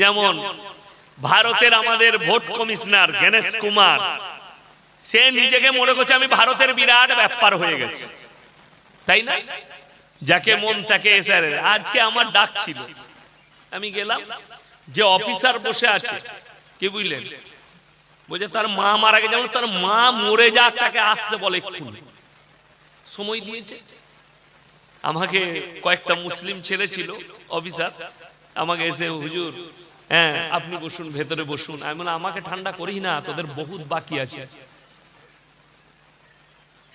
যেমন ভারতের আমাদের ভোট কমিশনার গণেশ কুমার, সে নিজেকে মনে করছে আমি ভারতের বিরাট ব্যাপার হয়ে গেছে, তাই না? যাকে মন তাকে এসআর। আজকে আমার ডাক ছিল, আমি গেলাম, যে অফিসার বসে আছে, কি বুঝলেন, বলছে তার মা মারা গেছে, যেমন তার মা মরে যাক তাকে আসতে বলে, এক্ষুনি সময় দিয়েছে। আমাকে কয়েকটা মুসলিম ছেলে ছিল অফিসার, আমাকে এসে হুজুর হ্যাঁ আপনি বসুন, ভেতরে বসুন। আমি বললাম আমাকে ঠান্ডা করি না, তোদের বহুত বাকি আছে।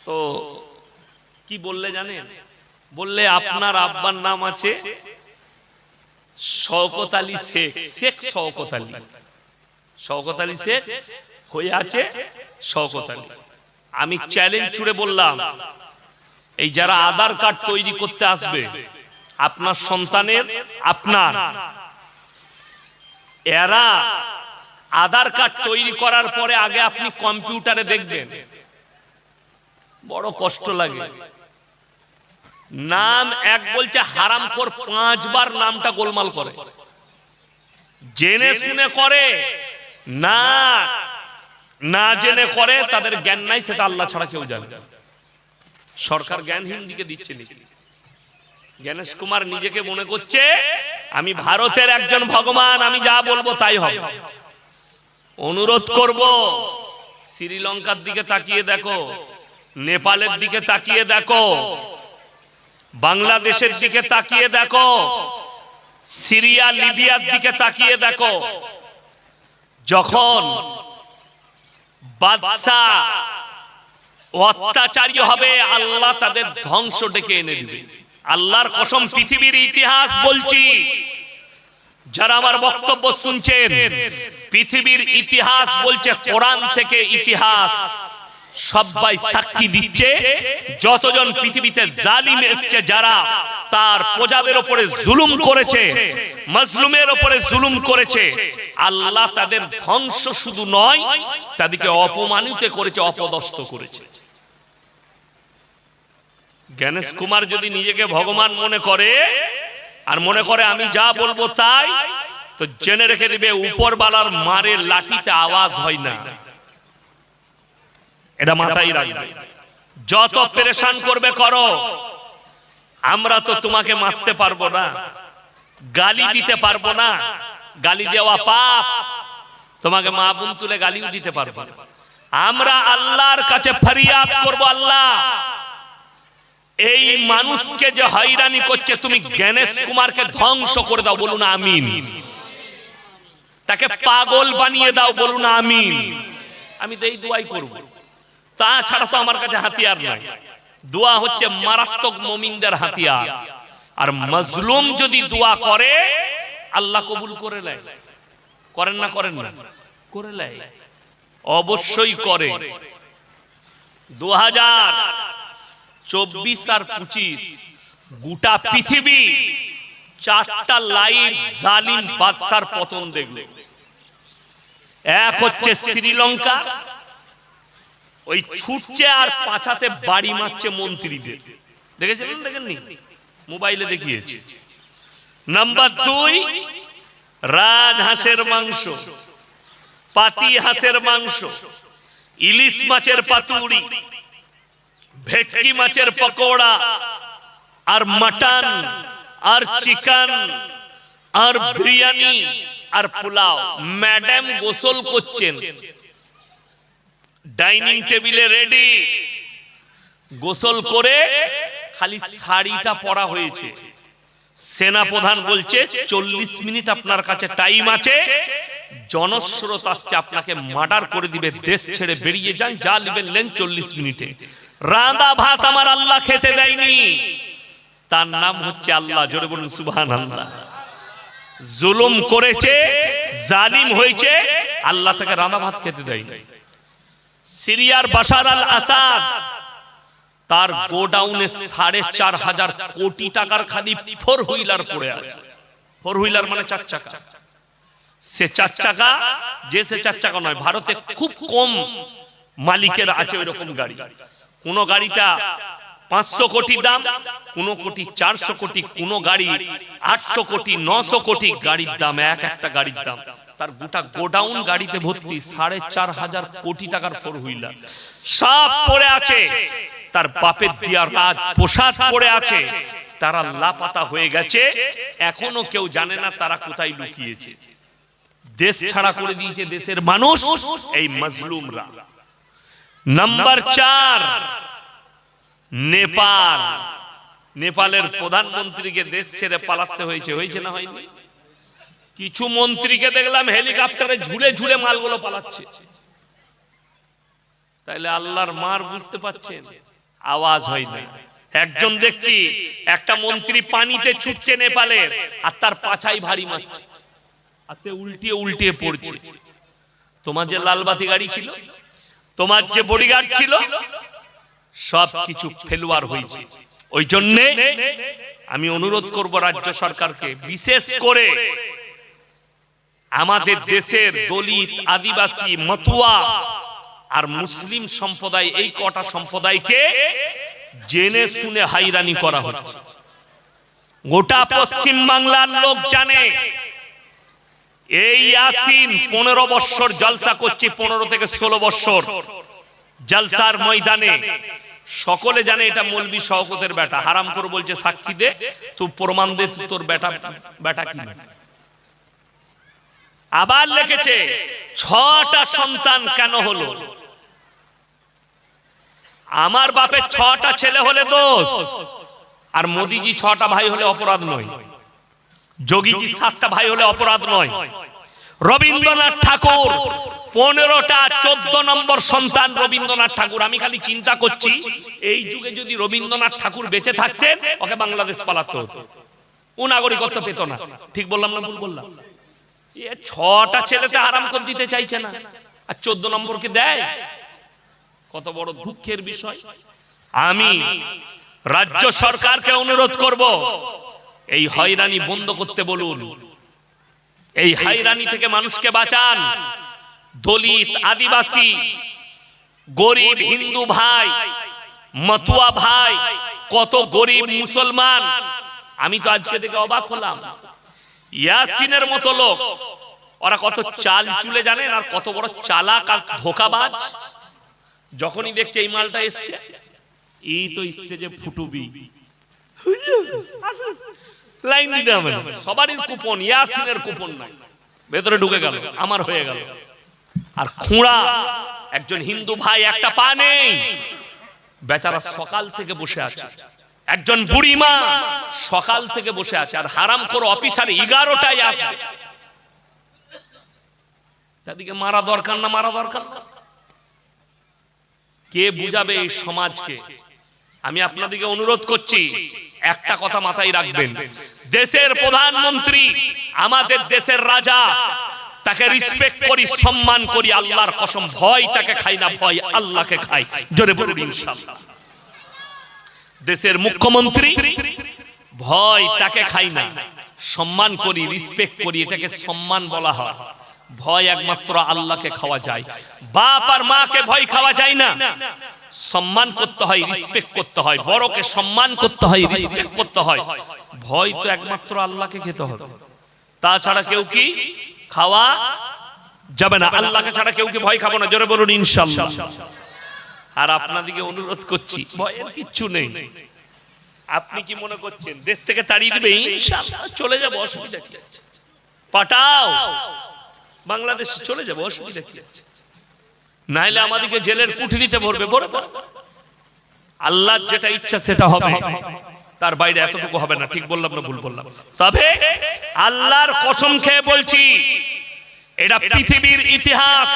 তো কি বললে জানেন? বললে আপনার আব্বার নাম আছে শওকত আলী শেখ, শেখ শওকত আলী, শওকত আলী শেখ হয়ে আছে শওকত আলী। আমি চ্যালেঞ্জ ছুড়ে বললাম, এই যারা আধার কার্ড তৈরি করতে আসবে আপনার সন্তানের, আপনার, এরা আধার কার্ড তৈরি করার পরে আগে আপনি কম্পিউটারে দেখবেন, বড় কষ্ট লাগে। নাম এক বলছে হারামখোর, 5 বার নামটা গোলমাল করে, জেনে শুনে করে না, না জেনে করে, তাদের জ্ঞান নাই, সেটা আল্লাহ ছাড়া কেউ জানে। সরকার জ্ঞানহীন দিকে দিচ্ছে নাকি? গণেশ কুমার নিজেকে মনে করছে আমি ভারতের একজন ভগবান, আমি যা বলবো তাই হবে। অনুরোধ করব, শ্রীলঙ্কার দিকে তাকিয়ে দেখো, নেপালের দিকে তাকিয়ে দেখো, বাংলাদেশের দিকে তাকিয়ে দেখো, সিরিয়া লিবিয়ার দিকে তাকিয়ে দেখো। যখন বাদশা অত্যাচারী হবে, আল্লাহ তাদের ধ্বংস ডেকে এনে দিবে। আল্লাহর কসম, পৃথিবীর ইতিহাস বলছি, যারা আমার বক্তব্য শুনছেন, পৃথিবীর ইতিহাস বলছে, কোরআন থেকে ইতিহাস সবাই সাক্ষী দিচ্ছে, যতজন পৃথিবীতে জালিম এসেছে, যারা তার প্রজাদের উপরে জুলুম করেছে, মাজলুমের উপরে জুলুম করেছে, আল্লাহ তাদের ধ্বংস শুধু নয়, তাদেরকে অপমানিত করেছে, অপদস্থ করেছে। গণেশ কুমার যদি নিজেকে ভগবান মনে করে আর মনে করে আমি যা বলবো তাই, তো জেনে রেখে দিবে উপরওয়ালার মারে লাঠিতে আওয়াজ হয় না, এটা মাথায় রাখবে। যত পেরেশান করবে করো, আমরা তো তোমাকে মারতে পারবো না, গালি দিতে পারবো না, গালি দেওয়া পাপ, তোমাকে মা বোন তুলে গালিও দিতে পারবো না। আমরা আল্লাহর কাছে ফরিয়াদ করব, আল্লাহ এই মানুষকে যে হয়রানি করছে, তুমি গণেশ কুমারকে ধ্বংস করে দাও, বলুন আমিন। তাকে পাগল বানিয়ে দাও, বলুন আমিন। আমি তো এই দোয়াই করব, তাছাড়া তো আমার কাছে হাতিয়ার নাই। দোয়া হচ্ছে মারাত্মক মুমিনদের হাতিয়ার। আর মাজলুম যদি দোয়া করে, আল্লাহ কবুল করে নেয়। করেন না? করেন না? করে নেয়, অবশ্যই করে। 2024 আর 25 গোটা পৃথিবী 4টা লাইভ জালিম বাদশার পতন দেখলো। এক হচ্ছে শ্রীলঙ্কা, ওই ছুটছে আর পাছাতে বাড়ি মারছে মন্ত্রীদের, দেখেছেন? দেখেননি? মোবাইলে দেখিয়েছে। নাম্বার 2, রাজহাঁসের মাংস, পাতি হাঁসের মাংস, ইলিশ মাছের পাতুড়ি, ভেটকি মাছের পকোড়া, আর মাটন, আর চিকেন, আর বিরিয়ানি, আর পোলাও। ম্যাডাম গোসল করছেন, ডাইনিং টেবিলে রেডি, গোসল করে খালি শাড়িটা পরা হয়েছে। সেনা প্রধান বলছে 40 মিনিট আপনার কাছে টাইম আছে, জনস্রোত আসছে, আপনাকে মার্ডার করে দিবে, দেশ ছেড়ে বেরিয়ে যান, যা নেবেন নেন 40 মিনিটে। রাঁধা ভাত আমার আল্লাহ খেতে দেয়নি, তার নাম হচ্ছে আল্লাহ। জোরে বলুন সুবহানাল্লাহ। জুলুম করেছে, জালিম হয়েছে, আল্লাহ তাকে রাঁধা ভাত খেতে দেয়নি। সিরিয়ার বাশার আল আসাদ, তার গোডাউনে 4,500 কোটি টাকার খালি 4 হুইলার পড়ে আছে। 4 হুইলার মানে 4 চাকা। সে 4 চাকা, যে সে 4 চাকা নয়, ভারতে খুব কম মালিকের আছে ওইরকম গাড়ি। কোন গাড়িটা 500 কোটি দাম, কোনো কোটি 400 কোটি, কোনো গাড়ি 800 কোটি 900 কোটি গাড়ির দাম, একটা গাড়ির দাম। তার গোটা গোডাউন গাড়িতে ভর্তি 4,500 কোটি টাকার ফোর হুইলার সব পড়ে আছে। তার বাপের দিয়া রাজ পোশাক পড়ে আছে, তারা লাপাতা হয়ে গেছে, এখনো কেউ জানে না তারা কোথায় লুকিয়েছে। দেশ ছাড়া করে দিয়েছে দেশের মানুষ এই মাজলুমরা। নাম্বার 4, নেপাল। নেপালের প্রধানমন্ত্রীকে দেশ ছেড়ে পালাতে হয়েছে, হয়েছে না হয়নি? কিছু মন্ত্রীকে দেখলাম হেলিকপ্টারে ঝুলে ঝুলে মালগুলো পালাচ্ছে। তাইলে আল্লাহর মার বুঝতে পাচ্ছেন, আওয়াজ হয় না। একজন দেখছি একটা মন্ত্রী পানিতে ছুটছে নেপালের, আর তার পাছাই ভারী মারছে, আর সে উল্টিয়ে উল্টিয়ে পড়ছে। তোমার যে লালবাতি গাড়ি ছিল, তোমার যে বডিগার্ড ছিল, সব কিছু ফেলুয়ার হয়েছে। ওই জন্যে আমি অনুরোধ করব রাজ্য সরকারকে, বিশেষ করে আমাদের দেশের দলিত, আদিবাসী, মতুয়া আর মুসলিম সম্প্রদায়, এই কটা সম্প্রদায়কে জেনে শুনে হাইরানি করা হচ্ছে। গোটা পশ্চিম বাংলার লোক জানে এই ইয়াসিন 15 বছর জলসা করছে, 15 থেকে 16 বছর জলসার ময়দানে সকলে জানে এটা মৌলভী শওকতের বেটা। হারাম করে বলছে সাক্ষী দে, তুই প্রমাণ দে তোর বেটা কি। আবার লিখেছে 6টা সন্তান কেন হলো? আমার বাপের 6টা ছেলে হলে দোষ, আর মোদিজি 6টা ভাই হলে অপরাধ নয়, যোগীজি 7টা ভাই হলে অপরাধ নয়। রবীন্দ্রনাথ ঠাকুর 15টা 14 নম্বর সন্তান রবীন্দ্রনাথ ঠাকুর। আমি খালি চিন্তা করছি এই যুগে যদি রবীন্দ্রনাথ ঠাকুর বেঁচে থাকতেন, ওকে বাংলাদেশ পালাতে হতো, ও নাগরিকত্ব পেত না। ঠিক বললাম না ভুল বললাম? 6টা ছেলেতে হারাম করে দিতে চাইছে না, আর 14 নম্বরকে দেয়। কত বড় দুঃখের বিষয়। আমি রাজ্য সরকারকে অনুরোধ করব, এই হয়রানি বন্ধ করতে বলুন, এই হয়রানি থেকে মানুষকে বাঁচান। দলিত, আদিবাসী, গরিব হিন্দু ভাই, মতুয়া ভাই, কত গরিব মুসলমান। আমি তো আজকে থেকে অবাক হলাম, ইয়াসিনের মতো লোক, ওরা কত চাল চুলে জানেন, আর কত বড় চালাক আর ধোকাবাজ। যখনই দেখছে এই মালটা এসছে, এই তো স্টেজে ফুটুবি, লাইন দিতে হবে না, সবারই কুপন, ইয়াসিনের কুপন নাই, ভেতরে ঢুকে গেল, আমার হয়ে গেল। আর খুঁড়া একজন হিন্দু ভাই, একটা পা নেই, বেচারা সকাল থেকে বসে আছে। একজন বুড়ি মা সকাল থেকে বসে আছে, আর হারাম করে অফিসার 11টায় আসবে। তাদেরকে মারা দরকার না, মারা দরকার না? কে বুঝাবে এই সমাজকে? আমি আপনাদেরকে অনুরোধ করছি, একটা কথা মাথায় রাখবেন, দেশের প্রধানমন্ত্রী, আমাদের দেশের রাজা, তাকে রেসপেক্ট করি, সম্মান করি, আল্লাহর কসম ভয় তাকে খাই না, ভয় আল্লাহকে খাই। জোরে বলুন ইনশাআল্লাহ। দেশের মুখ্যমন্ত্রী, ভয় তাকে খাই না, সম্মান করি, রেসপেক্ট করি, এটাকে সম্মান বলা হয়। ভয় একমাত্র আল্লাহকে খাওয়া যায়, বাপ আর মাকে ভয় খাওয়া যায় না। সম্মান করতে হয়, রেসপেক্ট করতে হয়, বড়কে সম্মান করতে হয়, রেসপেক্ট করতে হয়। ভয় তো একমাত্র আল্লাহকে খেতে হবে, তাছাড়া কেউ কি খাওয়া যাবে না। আল্লাহকে ছাড়া কেউ কি ভয় খাবো না? জোরে বলুন ইনশাআল্লাহ। আর আপনাদেরকে অনুরোধ করছি, ভয়ের কিচ্ছু নেই। আপনি কি মনে করছেন দেশ থেকে তাড়িয়ে দিবে? ইনশাআল্লাহ চলে যাবো, অসুবিধা কি আছে? পাঠাও, বাংলাদেশে চলে যাবো, অসুবিধা কি আছে? নাইলে আমাদেরকে জেলের কুঠরিতে ভরবে, ভরে দাও। আল্লাহর যেটা ইচ্ছা সেটা হবে, তার বাইরে এতটুকু হবে না। ঠিক বললাম না ভুল বললাম? তবে আল্লাহর কসম খেয়ে বলছি, এটা পৃথিবীর ইতিহাস,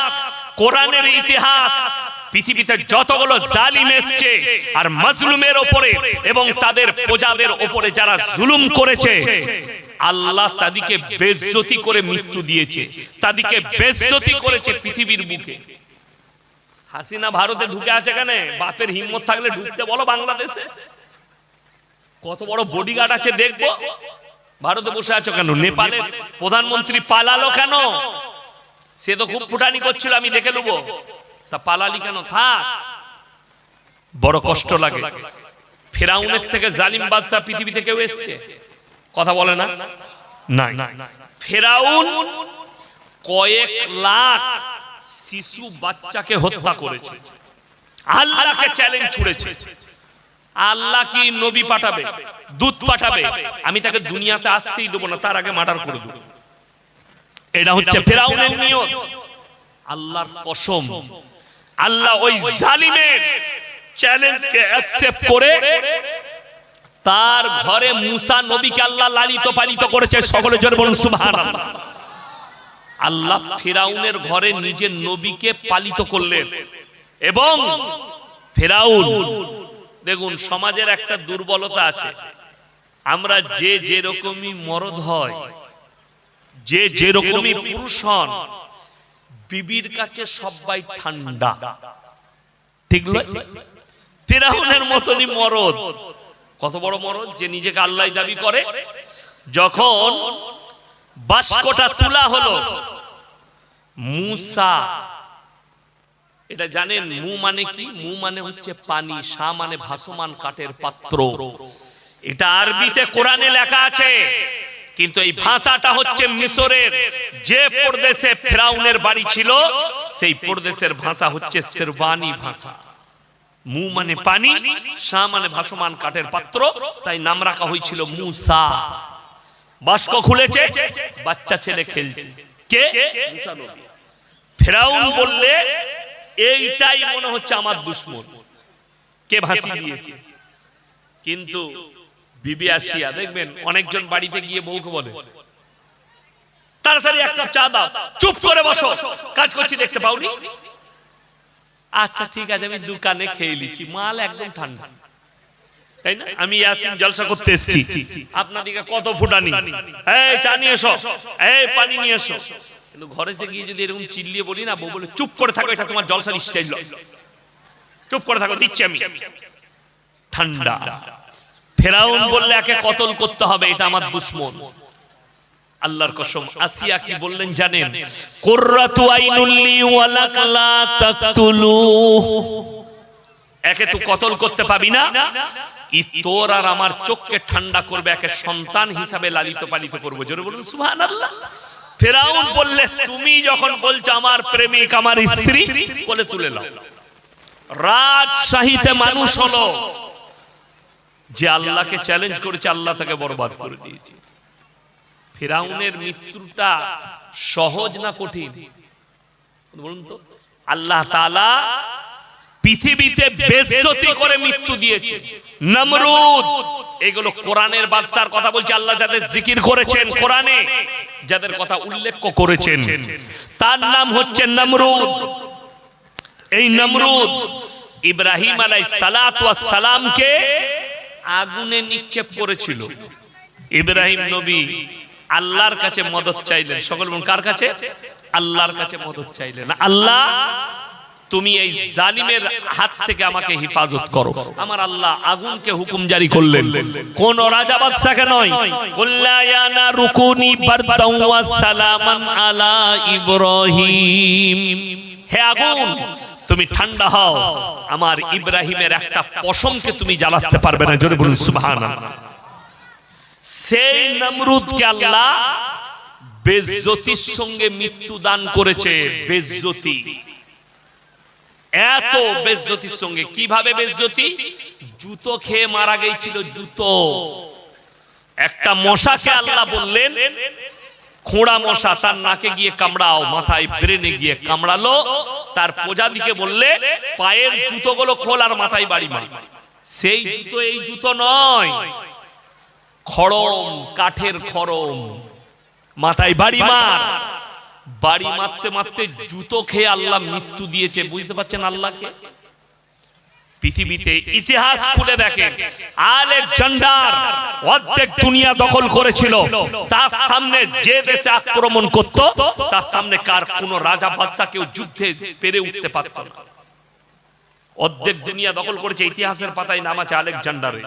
কোরআনের ইতিহাস। পৃথিবীতে যতগুলো জালিম এসছে আর মাজলুমের উপরে এবং তাদের প্রজাদের উপরে যারা জুলুম করেছে, আল্লাহ তাদেরকে বেইজ্জতি করে মৃত্যু দিয়েছে, তাদেরকে বেইজ্জতি করেছে পৃথিবীর বুকে। হাসিনা ভারতে ঢুকে আছে কেন? বাপের হিম্মত থাকলে ঢুকতে বলো বাংলাদেশে। কত বড় বডিগার্ড আছে দেখবো। ভারতে বসে আছো কেন? নেপালের প্রধানমন্ত্রী পালালো কেন? সে তো খুব ফুটানি করছিল, আমি দেখে নেবো। তা পালালি কেন? থাক, বড় কষ্ট লাগে। ফেরাউনের থেকে জালিম বাদশা পৃথিবীতে কেউ এসছে? কথা বলে না? না। ফেরাউন কয়েক লাখ শিশু বাচ্চাকে হত্যা করেছে, আল্লাহকে চ্যালেঞ্জ ছুড়েছে। আল্লাহ কি নবী পাঠাবে, দূত পাঠাবে, আমি তাকে দুনিয়াতে আসতেই দেবো না, তার আগে মার্ডার করে দেবো। এটা হচ্ছে ফেরাউনের নিয়ত। আল্লাহর কসম, আল্লাহ ওই জালিমের চ্যালেঞ্জকে অ্যাকসেপ্ট করে তার ঘরে মুসা নবীকে আল্লাহ লালিত পালিত করেছে। সকলে জোরে বলুন সুবহানাল্লাহ। আল্লাহ ফেরাউনের ঘরে নিজের নবীকে পালিত করলেন। এবং ফেরাউন, দেখুন সমাজের একটা দুর্বলতা আছে, আমরা যে যেরকমই মরদ হয়, যে যেরকমই পুরুষ হন, বিবির কাছে সবাই ঠান্ডা, ঠিক নয়? ফেরাউনের মতনই মরদ। কত বড় মরদ যে নিজেকে আল্লাহ দাবি করে। যখন বাস্কটা তোলা হলো, মুসা, এটা জানেন মু মানে কি? মু মানে হচ্ছে পানি, সা মানে ভাসমান কাঠের পাত্র। এটা আরবিতে কোরআনে লেখা আছে, কিন্তু এই ভাষাটা হচ্ছে মিশরের যে প্রদেশে ফেরাউনের বাড়ি ছিল, সেই প্রদেশের ভাষা হচ্ছে সেরবানি ভাষা। মু মানে পানি, সা মানে ভাসমান কাঠের পাত্র, তাই নাম রাখা হয়েছিল মুসা। বাস্ক খুলেছে, বাচ্চা ছেলে খেলছে, কে? মুসা নবী। ফেরাউন বললে এইটাই মনে হচ্ছে আমার দুশমন, কে ভাসিয়ে দিয়েছে। কিন্তু বিবি আসিয়া, দেখবেন অনেকজন বাড়িতে গিয়ে বউকে বলে, তাড়াতাড়ি এক কাপ চা দাও, চুপ করে বসো, কাজ করছি দেখতে পাওনি? আচ্ছা ঠিক আছে, আমি দোকানে খেয়ে নিচ্ছি, মাল একদম ঠান্ডা, তাই না? আমি ইয়াসিন জলসা করতে এসেছি, আপনাদিকে কত ফুটানি, এই চা নিয়ে এসো, এই পানি নিয়ে এসো। কিন্তু ঘরেতে গিয়ে যদি এরকম চিল্লিয়ে বলি না, বউ বলে চুপ করে থাকো, এটা তোমার জলসার স্টাইল, চুপ করে থাকো, দিচ্ছি আমি ঠান্ডা। ফেরাউন বললে একে কতল করতে হবে, এটা আমার দুশমন। আল্লাহর কসম, আসিয়া কি বললেন জানেন? কুররাতু আইনুল লি ওয়া লাক লা তাকতুলু, একে তুই কতল করতে পাবি না, তোর আর আমার চোখকে ঠান্ডা করবে, একে সন্তান হিসাবে লালিত পালিত করবো। জোরে বলুন সুবহানাল্লাহ। ফেরাউন বললে তুমি যখন বলছো আমার প্রেমিক, আমার স্ত্রী, বলে তুলে নাও। রাজশাহীতে মানুষ হলো যে আল্লাহকে চ্যালেঞ্জ করেছে, আল্লাহ তাকে বরবাদ করে দিয়েছে। ফেরাউনের মৃত্যুটা সহজ না কঠিন বলুন তো? আল্লাহ তাআলা পৃথিবীতে বেইজ্জতি করে মৃত্যু দিয়েছে। নমরুদ, এগুলো কোরআনের বাদশার কথা বলছে। আল্লাহ যাদের জিকির করেছেন কোরআনে, যাদের কথা উল্লেখ করেছেন, তার নাম হচ্ছে নমরুদ। এই নমরুদ ইব্রাহিম আলাইহিস সালাতু ওয়াস সালামকে আগুনে নিক্ষেপ করেছিল। ইব্রাহিম নবী আল্লাহর কাছে মদদ চাইলেন। সকল বলুন কার কাছে? আল্লাহর কাছে মদদ চাইলেন, আল্লাহ তুমি এই জালিমের হাত থেকে আমাকে হেফাজত করো। আমার আল্লাহ আগুনকে হুকুম জারি করলেন, কোন রাজা বাদশাকে নয়। কুল্লা ইয়া নারু কুনি বারদাও ওয়া সালামান আলা ইব্রাহিম, হে আগুন তুমি ঠান্ডা হও, আমার ইব্রাহিমের একটা পশমকে তুমি জ্বালাতে পারবে না। জোরে বলুন সুবহানাল্লাহ। সেই নমরুদকে আল্লাহ বেইজ্জতির সঙ্গে মৃত্যু দান করেছে। বেইজ্জতি, এত বেইজ্জতির সঙ্গে। কিভাবে বেইজ্জতি? জুতো খেয়ে মারা গিয়েছিল, জুতো। একটা মশাকে আল্লাহ বললেন, খোঁড়া মশা, তার নাকে গিয়ে কামড়াও, মাথায় ব্রেনে গিয়ে কামড়ালো। তার প্রজাদিকে বললে পায়ের জুতোগুলো খোল আর মাথায় বাড়ি মার। সেই জুতো এই জুতো নয়, খড়ম, কাঠের খড়ম, মাথায় বাড়ি মার। বাড়ি মারতে মারতে জুতো খেয়ে আল্লাহ মৃত্যু দিয়েছে। বুঝতে পারছেন আল্লাহকে? পৃথিবীতে ইতিহাস খুলে দেখেন, আলেকজান্ডার অর্ধেক দুনিয়া দখল করেছিল। তার সামনে যে দেশে আক্রমণ করত, তার সামনে কার কোন রাজা বাদশা কেউ যুদ্ধে পেরে উঠতে পারত না। অর্ধেক দুনিয়া দখল করেছে। ইতিহাসের পাতায় নাম আছে আলেকজান্ডারের।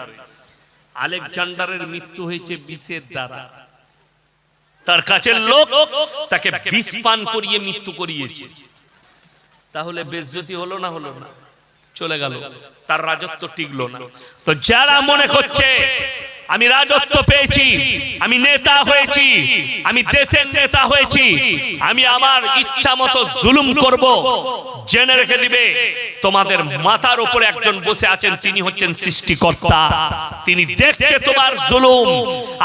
আলেকজান্ডারের মৃত্যু হয়েছে বিষের দ্বারা। তার কাছের লোক তাকে বিষ পান করিয়ে মৃত্যু করিয়েছে। তাহলে বেইজ্জতি হলো না হলো না? চলে গেল, তার রাজত্ব টিকলো না। তো যারা মনে করছে আমি রাজত্ব পেয়েছি, আমি নেতা হয়েছি, আমি দেশের নেতা হয়েছি, আমি আমার ইচ্ছা মতো জুলুম করব, জেনে রেখে দিবে তোমাদের মাথার উপরে একজন বসে আছেন, তিনি হচ্ছেন সৃষ্টিকর্তা। তিনি দেখছে তোমার জুলুম,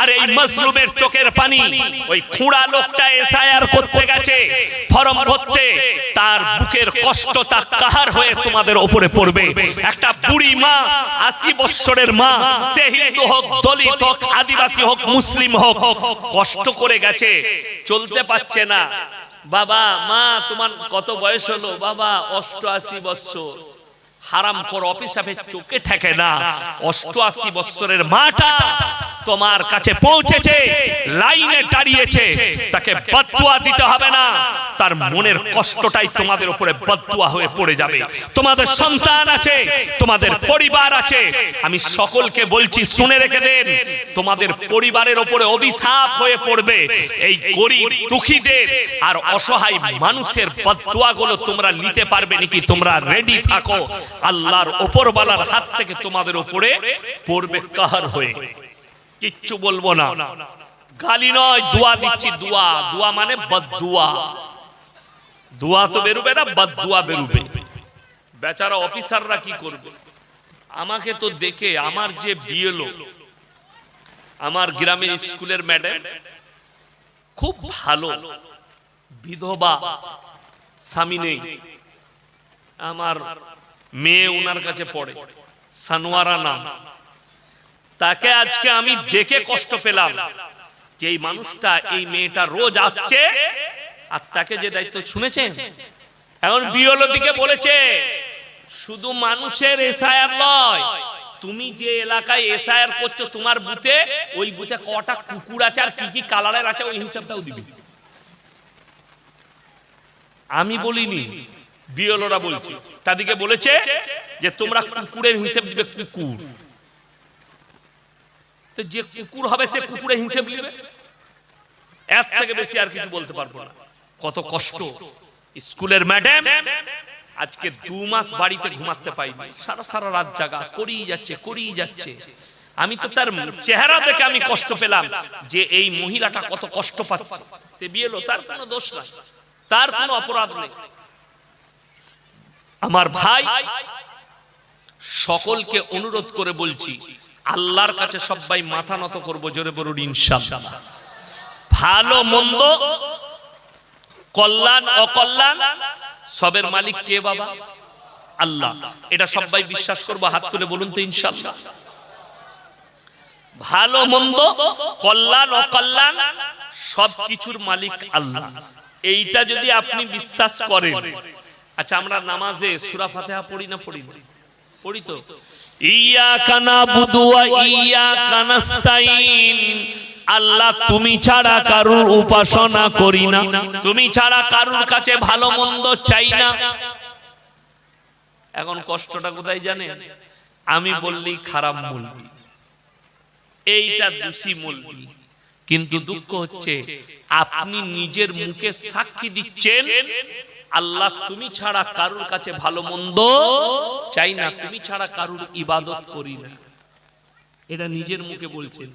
আর এই মাজলুমের চোখের পানি ওই খুঁড়া লোকটা এসআইআর করতে গেছে ফর্ম ভরতে, তার বুকের কষ্টটা কাহার হয়ে তোমাদের উপরে পড়বে। একটা বুড়ি মা, 80 বছরের মা, সে হিন্দু হোক, দলিত হোক, আদিবাসী হোক, মুসলিম হোক, কষ্ট করে গেছে, চলতে পারছে না। বাবা, মা তোমার কত বয়স হলো? বাবা 88 বছর। হারাম কর অপিসাফের চোখে ঠেকে না। 88 বছরের মাটা তোমার কাছে পৌঁছেছে, লাইনে দাঁড়িয়েছে, তাকে বদদুয়া দিতে হবে না, তার মনের কষ্টটাই তোমাদের উপরে বদদুয়া হয়ে পড়ে যাবে। তোমাদের সন্তান আছে, তোমাদের পরিবার আছে, আমি সকলকে বলছি শুনে রেখে দেন, তোমাদের পরিবারের উপরে অভিশাপ হয়ে পড়বে এই গরিব দুঃখীদের আর অসহায় মানুষের বদদুয়াগুলো তোমরা নিতে পারবে নাকি? তোমরা রেডি থাকো, আল্লাহর উপরওয়ালার হাত থেকে তোমাদের উপরে পড়বে কাহার হয়ে। কিচ্ছু বলবো না, গালি নয়, দোয়া দিচ্ছি। দোয়া, দোয়া মানে বদদুয়া। দোয়া তো বেরোবে না, বদদুয়া বেরোবে। বেচারা অফিসাররা কি করবে? আমাকে তো দেখে আমার যে বিএলও, আমার গ্রামের স্কুলের ম্যাডাম, খুব ভালো, বিধবা, স্বামী নেই, আমার মেয়ে ওনার কাছে পড়ে, সানোয়ারা নাম। তাকে আজকে আমি দেখে কষ্ট পেলাম যে এই মানুষটা, এই মেয়েটা রোজ আসছে, আর তাকে যে দায়িত্ব শুনেছেন, এখন বিএলও দিকে বলেছে শুধু মানুষের এসআইআর নয়, তুমি যে এলাকায় এসআইআর করছো তোমার বুথে, ওই বুথে কটা কুকুর আছে আর কি কি কালারের আছে ওই হিসাবটাও দিবি। আমি বলিনি, বিএলওরা বলছে। তাদেরকে বলেছে যে তোমরা কুকুরের হিসাব দিবে, কুকুর। তো যে কুকুর হবে সে কুকুরের হিসাব দিবে, এর থেকে বেশি আর কিছু বলতে পারবো না। কত কষ্ট। স্কুলের ম্যাডাম আজকে 2 মাস বাড়িতে ঘুমাতে পাইনি, সারা রাত জাগা করেই যাচ্ছে। আমি তো তার চেহারা দেখে আমি কষ্ট পেলাম যে এই মহিলাটা কত কষ্ট পাচ্ছে। সে বিএলও, তার কোনো দোষ নাই, তার কোনো অপরাধ নেই। আমার ভাই, সকলকে অনুরোধ করে বলছি, আল্লাহর কাছে সবাই মাথা নত করবো, জোরে বলুন ইনশাআল্লাহ। ভালো মন্দ, কল্যাণ অকল্যাণ সবের মালিক কে বাবা? আল্লাহ। এটা সবাই বিশ্বাস করবো, হাত তুলে বলুন তো ইনশাআল্লাহ। ভালো মন্দ, কল্যাণ অকল্যাণ সবকিছুর মালিক আল্লাহ। এইটা যদি আপনি বিশ্বাস করেন, আচ্ছা আমরা নামাজে সূরা ফাতিহা পড়ি না? পড়ি তো। ইয়াকা নাবুদু ওয়া ইয়াকা নাস্তাইন, আল্লাহ তুমি ছাড়া কারুর উপাসনা করি না, তুমি ছাড়া কারুর কাছে ভালো মন্দ চাই না। এখন কষ্টটা কোথায় জানেন? আমি বললেই খারাপ বলবি, এইটা দোষী বলবি, কিন্তু দুঃখ হচ্ছে আপনি নিজের মুখে সাক্ষী দিচ্ছেন আল্লাহ তুমি ছাড়া কারুর কাছে ভালো মন্দ চাই না, তুমি ছাড়া কারুর ইবাদত করি না, এটা নিজের মুখে বলছেন।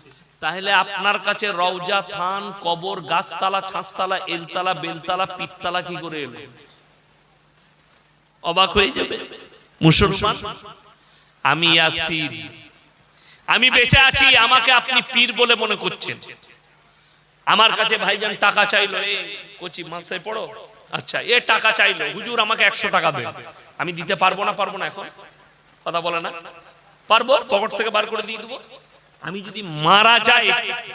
তাহলে আপনার কাছে রওজা, থান, কবর, গাছতলা, ছাঁচতলা, এলতলা, বেলতলা, পিততলা কি করে এলো? অবাক হয়ে যাবে মুসলমান। আমি ইয়াসিন, আমি বেঁচে আছি, আমাকে আপনি পীর বলে মনে করছেন। আমার কাছে ভাইজান টাকা চাইলো, এই কোচি মাসে পড়ো, আচ্ছা এ টাকা চাইলো, হুজুর আমাকে 100 টাকা দেন, আমি দিতে পারবো না এখন? কথা বলে না? পারবো, পকেট থেকে বার করে দিয়ে দেবো। আমি যদি মারা যাই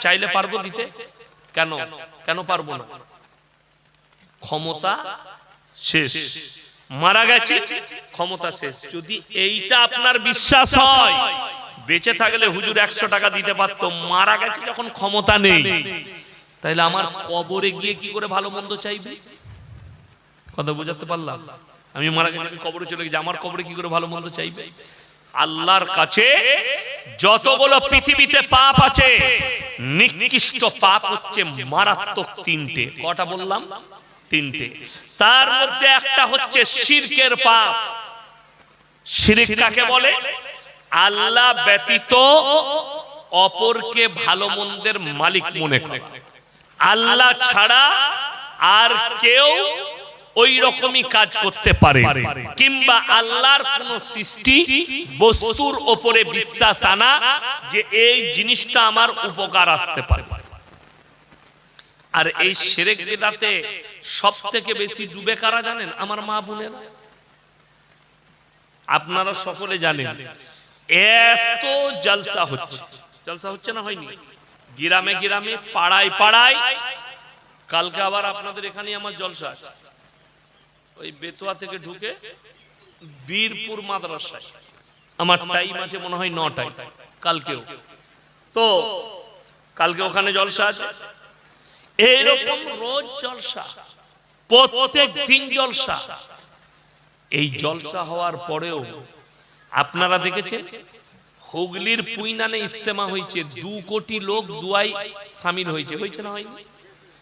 চাইলে পারবো দিতে? কেন পারবো না? ক্ষমতা শেষ, মারা গেছে, ক্ষমতা শেষ। যদি এইটা আপনার বিশ্বাস হয়, বেঁচে থাকলে হুজুর 100 টাকা দিতে পারতো, মারা গেছে যখন ক্ষমতা নেই, তাইলে আমার কবরে গিয়ে কি করে ভালো মন্দ চাইবে? কথা বুঝাতে পারলাম? আমি মারা গেছি, আমি কবরে চলে গেছি, আমার কবরে কি করে ভালো মন্দ চাইবে? আল্লাহর কাছে যতগুলো পৃথিবীতে পাপ আছে, নিকৃষ্ট পাপ হচ্ছে মারাত্মক 3টে। কটা বললাম? 3টে। তার মধ্যে একটা হচ্ছে শিরকের পাপ। শিরক কাকে বলে? আল্লাহ ব্যতীত অপরকে ভালো মন্দের মালিক মনে করা, আল্লাহ ছাড়া আর কেউ ওই রকমই কাজ করতে পারে, কিংবা আল্লাহর কোন সৃষ্টি বস্তুর উপরে বিশ্বাস আনা যে এই জিনিসটা আমার উপকার আসতে পারে। আর এই শিরক বিদআতে সবথেকে বেশি ডুবে কারা জানেন? আমার মা বোনেরা। আপনারা সকলে জানেন এত জলসা হচ্ছে, জলসা হচ্ছে না হয়নি? গ্রামে গ্রামে, পাড়ায় পাড়ায়। কালকে আবার আপনাদের এখানে আমার জলসা আছে, ওই বেতুয়া থেকে ঢুকে বীরপুর মাদ্রাসায়। আমার টাইম আছে মনে হয় 9টায়, কালকেও তো, কালকে ওখানে জলসা আছে। এইরকম রোজ জলসা, প্রত্যেক দিন জলসা। এই জলসা হওয়ার পরেও আপনারা দেখেছেন হুগলির পুইনানে ইস্তেমা হয়েছে, 2 কোটি লোক দুয়াই শামিল হয়েছে, হয়েছে না হয়নি?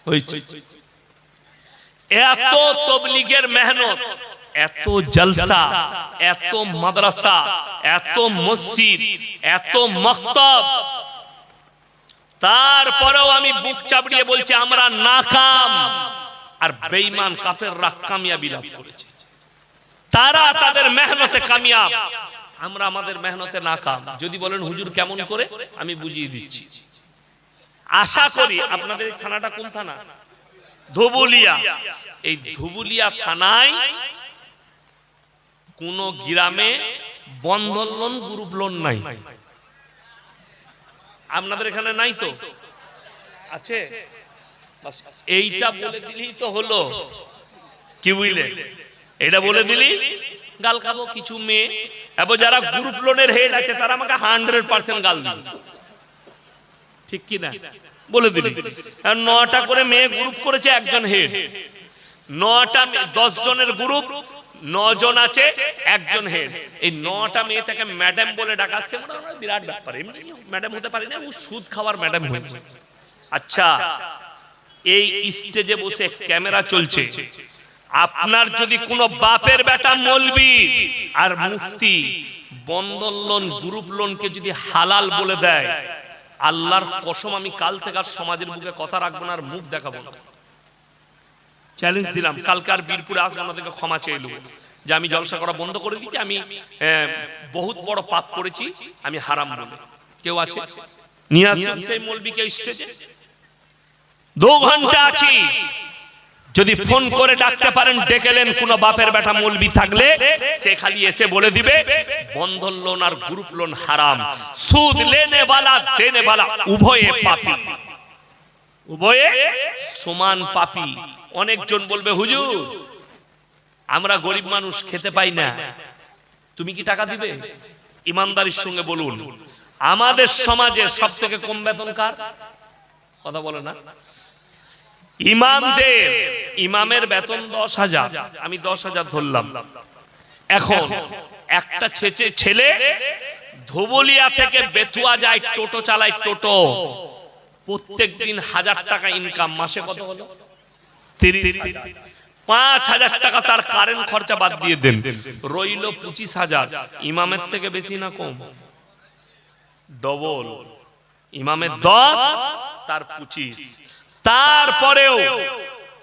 হয়েছে। এত তাবলীগের মেহনত, এত জলসা, এত মাদ্রাসা, এত মসজিদ, এত মাকতাব, তারপরেও আমি বুক চাপড়িয়ে বলছি আমরা নাকাম। আর বেঈমান কাফেররা কামিয়াবি লাভ করেছে, তারা তাদের মেহনতে কামিয়াব, আমরা আমাদের মেহনতে নাকাম। যদি বলেন হুজুর কেমন করে, আমি বুঝিয়ে দিচ্ছি। আশা করি আপনাদের এই থানাটা কোন থানা? ধুবুলিয়া। এই ধুবুলিয়া থানায় কোন গ্রামে বন্ধন লোন, গ্রুপ লোন নাই। আপনাদের এখানে নাই তো? আছে? এইটা বলে দিলেই তো হলো, কি বুঝলে? এটা বলে দিলি গাল খাবো কিছু মেয়ে। এবং যারা গ্রুপ লোনের হেড আছে তারা আমাকে 100% গাল দিবে, ঠিক কি না? বলে দিলি 9টা করে মেয়ে গ্রুপ করেছে, একজন হেড। 9টা 10 জনের গ্রুপ, 9 জন আছে, একজন হেড। এই 9টা মেয়ে থেকে ম্যাডাম বলে ডাকাচ্ছে, বিরাট ব্যাপার। এমনি ম্যাডাম হতে পারে না, ও সুদ খাওয়ার ম্যাডাম হয়েছে। আচ্ছা, এই স্টেজে বসে ক্যামেরা চলছে, আপনার যদি কোনো বাপের বেটা মৌলবি আর মুফতি বন্ধন লোন, গ্রুপ লোনকে যদি হালাল বলে দেয়, আল্লাহর কসম আমি কাল থেকে আর সমাজের বুকে কথা রাখবো না, আর মুখ দেখাবো না। চ্যালেঞ্জ দিলাম, কালকে আর বীরপুরে আসবো না, থেকে ক্ষমা চেয়ে নেব যে আমি জলসা করা বন্ধ করে দিচ্ছি, আমি বহুত বড় পাপ করেছি, আমি হারাম বলে। কেউ আছে? নিয়ে আসুন সেই মৌলবিকে স্টেজে, 2 ঘন্টা আছি। যদি ফোন করে ডাকতে পারেন ডেকেলেন, কোন বাপের বেটা মৌলবি থাকলে সে খালি এসে বলে দিবে বন্ধন লোন আর গ্রুপ লোন হারাম, সুদ লেনে वाला দেনে वाला উভয়ে পাপী, উভয়ে সমান পাপী। অনেকজন বলবে হুজুর আমরা গরিব মানুষ, খেতে পাই না, তুমি কি টাকা দিবে? ইমানদারির সঙ্গে বলুন, আমাদের সমাজে সবথেকে কম বেতন কার? কথা বলে না? ইমামদের। ইমামের বেতন 10,000, আমি 10,000 ধরলাম। এখন একটা ছেলে ধুবুলিয়া থেকে বেতুয়া যায়, টোটো চালায়, টোটো, প্রত্যেক দিন 1000 টাকা ইনকাম, মাসে কত হলো? 30,000। 5,000 টাকা তার কারেন্ট খরচা বাদ দিয়ে দেন, রইল 25,000। ইমামের থেকে বেশি না কম? ডবল। ইমামের 10, তার 25। তারপরেও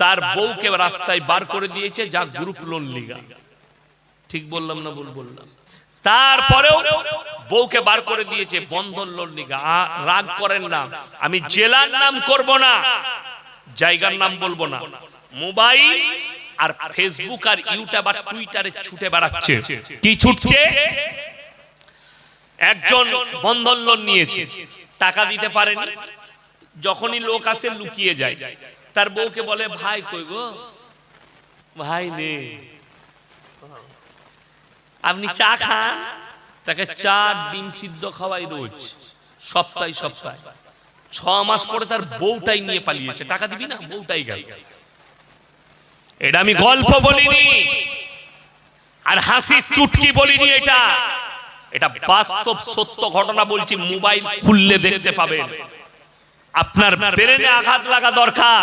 তার বউকে রাস্তায় বার করে দিয়েছে, যা গ্রুপ লোন লিগা। ঠিক বললাম না ভুল বললাম? তারপরেও বউকে বার করে দিয়েছে বন্ধন লোন লিগা। রাগ করেন না, আমি জেলার নাম করব না, জায়গার নাম বলবো না। মোবাইল আর ফেসবুক আর ইউটিউব আর টুইটারে ছুটে বেড়াচ্ছে। কি ছুটছে? একজন বন্ধন লোন নিয়েছে, টাকা দিতে পারেনি, যখনই লোক আসে লুকিয়ে যায়, তার বউকে বলে ভাই কই গো, ভাই নে, আপনি চা খান, তাকে চা ডিম সিদ্ধ খাওয়াই রোজ, সপ্তাহে সপ্তাহে। 6 মাস পরে তার বউটাই নিয়ে পালিয়েছে, টাকা দিবি না, বউটাই গেল। এটা আমি গল্প বলিনি আর হাসি চুটকি বলিনি, এটা বাস্তব সত্য ঘটনা বলছি। মোবাইল খুললে দেখতে পাবেন। আপনার ব্রেনে আঘাত লাগা দরকার।